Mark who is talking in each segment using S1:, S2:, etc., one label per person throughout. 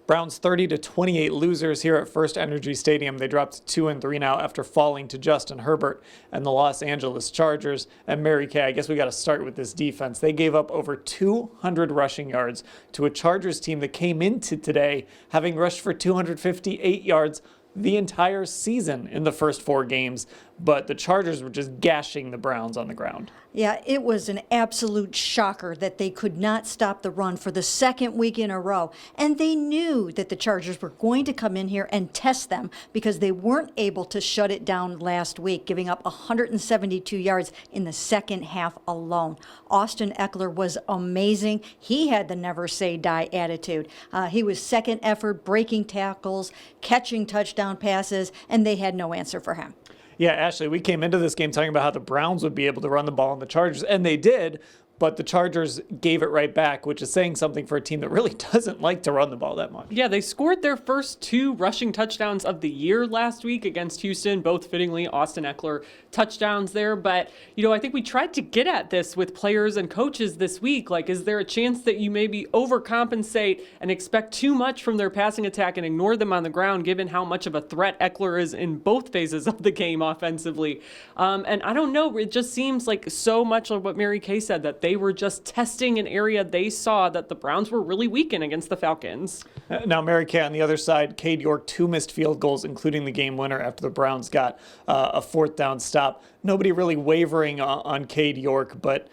S1: Browns 30-28 losers here at FirstEnergy Stadium. They dropped to 2-3 now after falling to Justin Herbert and the Los Angeles Chargers. And Mary Kay, I guess we got to start with this defense. They gave up over 200 rushing yards to a Chargers team that came into today having rushed for 258 yards the entire season in the first 4 games. But the Chargers were just gashing the Browns on the ground.
S2: Yeah, it was an absolute shocker that they could not stop the run for the second week in a row. And they knew that the Chargers were going to come in here and test them because they weren't able to shut it down last week, giving up 172 yards in the second half alone. Austin Eckler was amazing. He had the never say die attitude. He was second effort, breaking tackles, catching touchdown passes, and they had no answer for him.
S1: Yeah, Ashley, we came into this game talking about how the Browns would be able to run the ball on the Chargers, and they did, but the Chargers gave it right back, which is saying something for a team that really doesn't like to run the ball that much.
S3: Yeah, they scored their first 2 rushing touchdowns of the year last week against Houston, both fittingly Austin Eckler touchdowns there. But, I think we tried to get at this with players and coaches this week. Like, is there a chance that you maybe overcompensate and expect too much from their passing attack and ignore them on the ground, given how much of a threat Eckler is in both phases of the game offensively? And I don't know, it just seems like so much of what Mary Kay said, that they were just testing an area they saw that the Browns were really weak in against the Falcons.
S1: Now, Mary Kay on the other side, Kade York, 2 missed field goals, including the game winner after the Browns got a 4th down stop. Nobody really wavering on Kade York, but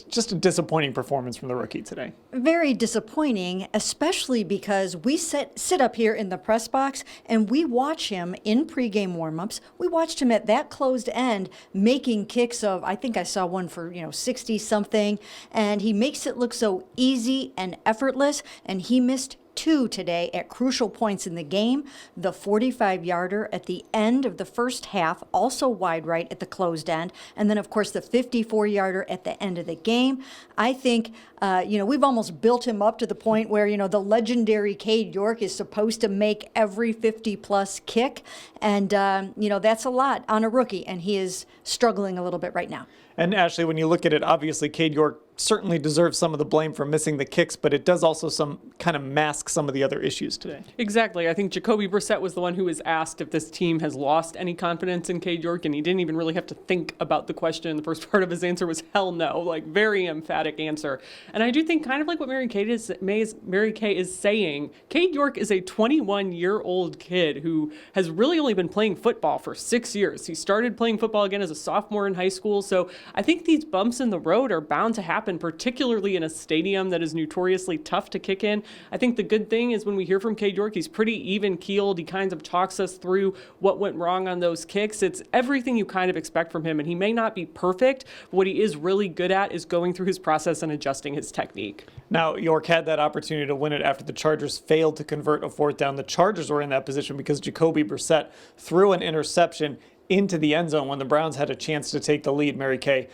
S1: just a disappointing performance from the rookie today.
S2: Very disappointing, especially because we sit up here in the press box and we watch him in pregame warmups. We watched him at that closed end making kicks of, I think I saw one for 60 something, and he makes it look so easy and effortless, and he missed 2 today at crucial points in the game. The 45-yarder at the end of the first half, also wide right at the closed end, and then of course the 54-yarder at the end of the game. I think we've almost built him up to the point where the legendary Kade York is supposed to make every 50-plus kick, and that's a lot on a rookie, and he is struggling a little bit right now.
S1: And Ashley, when you look at it, obviously Kade York certainly deserves some of the blame for missing the kicks, but it does also kind of mask some of the other issues today.
S3: Exactly. I think Jacoby Brissett was the one who was asked if this team has lost any confidence in Kade York, and he didn't even really have to think about the question. The first part of his answer was hell no, like very emphatic answer. And I do think kind of like what Mary Kay is saying, Kade York is a 21-year-old kid who has really only been playing football for 6 years. He started playing football again as a sophomore in high school, so I think these bumps in the road are bound to happen, particularly in a stadium that is notoriously tough to kick in. I think the good thing is when we hear from Kade York, he's pretty even-keeled. He kind of talks us through what went wrong on those kicks. It's everything you kind of expect from him, and he may not be perfect, but what he is really good at is going through his process and adjusting his technique.
S1: Now, York had that opportunity to win it after the Chargers failed to convert a 4th down. The Chargers were in that position because Jacoby Brissett threw an interception into the end zone when the Browns had a chance to take the lead. Mary Kay,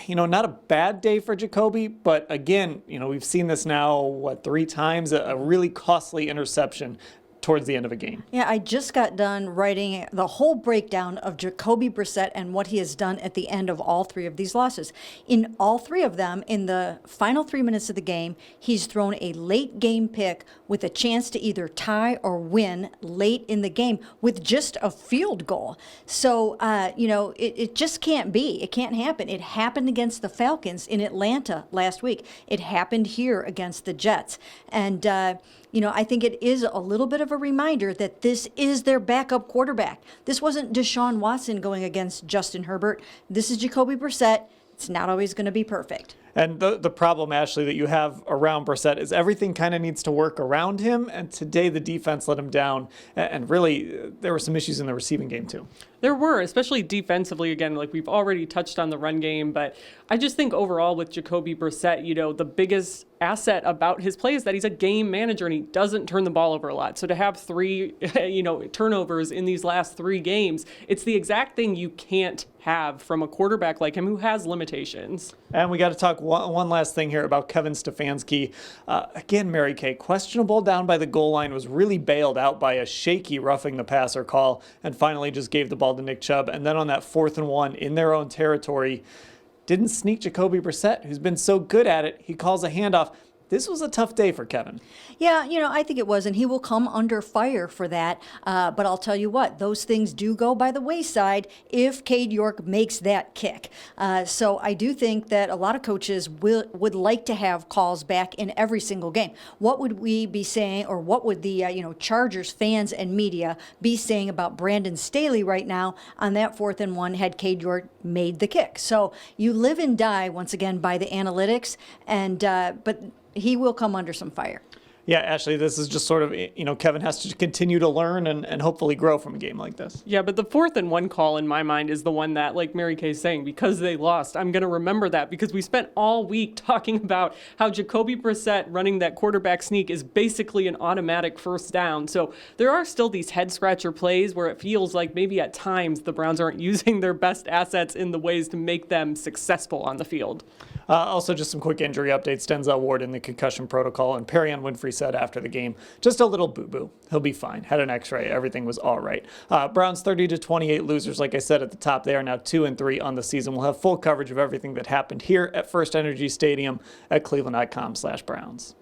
S1: not a bad day for Jacoby, but again, we've seen this now, 3 times, a really costly interception towards the end of a game.
S2: Yeah, I just got done writing the whole breakdown of Jacoby Brissett and what he has done at the end of all 3 of these losses. In all 3 of them, in the final 3 minutes of the game, he's thrown a late game pick with a chance to either tie or win late in the game with just a field goal. So, it just can't be. It can't happen. It happened against the Falcons in Atlanta last week. It happened here against the Jets. And, I think it is a little bit of a reminder that this is their backup quarterback. This wasn't Deshaun Watson going against Justin Herbert. This is Jacoby Brissett. It's not always going to be perfect.
S1: And the problem, Ashley, that you have around Brissett is everything kind of needs to work around him. And today the defense let him down. And really, there were some issues in the receiving game, too.
S3: There were, especially defensively. Again, like we've already touched on the run game. But I just think overall with Jacoby Brissett, the biggest asset about his play is that he's a game manager and he doesn't turn the ball over a lot. So to have 3, turnovers in these last 3 games, it's the exact thing you can't have from a quarterback like him who has limitations.
S1: And we got to talk one last thing here about Kevin Stefanski. Again, Mary Kay, questionable down by the goal line, was really bailed out by a shaky roughing the passer call, and finally just gave the ball to Nick Chubb. And then on that 4th and 1 in their own territory, didn't sneak Jacoby Brissett, who's been so good at it. He calls a handoff. this was a tough day for Kevin.
S2: Yeah, I think it was, and he will come under fire for that. But I'll tell you what, those things do go by the wayside if Kade York makes that kick. So I do think that a lot of coaches would like to have calls back in every single game. What would we be saying, or what would the Chargers fans and media be saying about Brandon Staley right now on that 4th and 1 had Kade York made the kick? So you live and die once again by the analytics, and but he will come under some fire.
S1: Yeah, Ashley, this is just sort of, Kevin has to continue to learn and hopefully grow from a game like this.
S3: Yeah, but the 4th and 1 call in my mind is the one that, like Mary Kay's saying, because they lost, I'm going to remember that, because we spent all week talking about how Jacoby Brissett running that quarterback sneak is basically an automatic first down. So there are still these head scratcher plays where it feels like maybe at times the Browns aren't using their best assets in the ways to make them successful on the field.
S1: Also, just some quick injury updates. Denzel Ward in the concussion protocol, and Perrion Winfrey said after the game, just a little boo-boo. He'll be fine. Had an x-ray. Everything was all right. Browns 30-28 losers. Like I said at the top, they are now 2-3 on the season. We'll have full coverage of everything that happened here at FirstEnergy Stadium at cleveland.com/Browns.